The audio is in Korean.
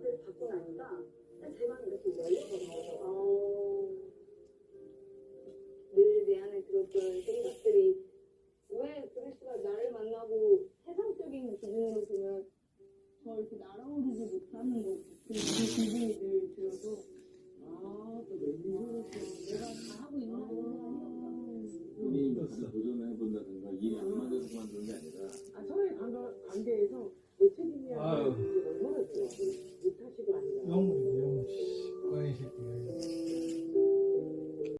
연락을 받고 나니까 제 마음이 이렇게 열려버려요. 늘 내 안에 들었던 생각들이 왜 그리스가 나를 만나고 세상적인 기준으로 보면 저 이렇게 날아오르지 못하는 거 그 기분이 늘 들어서 또 내가 다 하고 있나 본인이 무슨 도전을 해본다든가 일이 안 맞아서 그만두는 게 아니라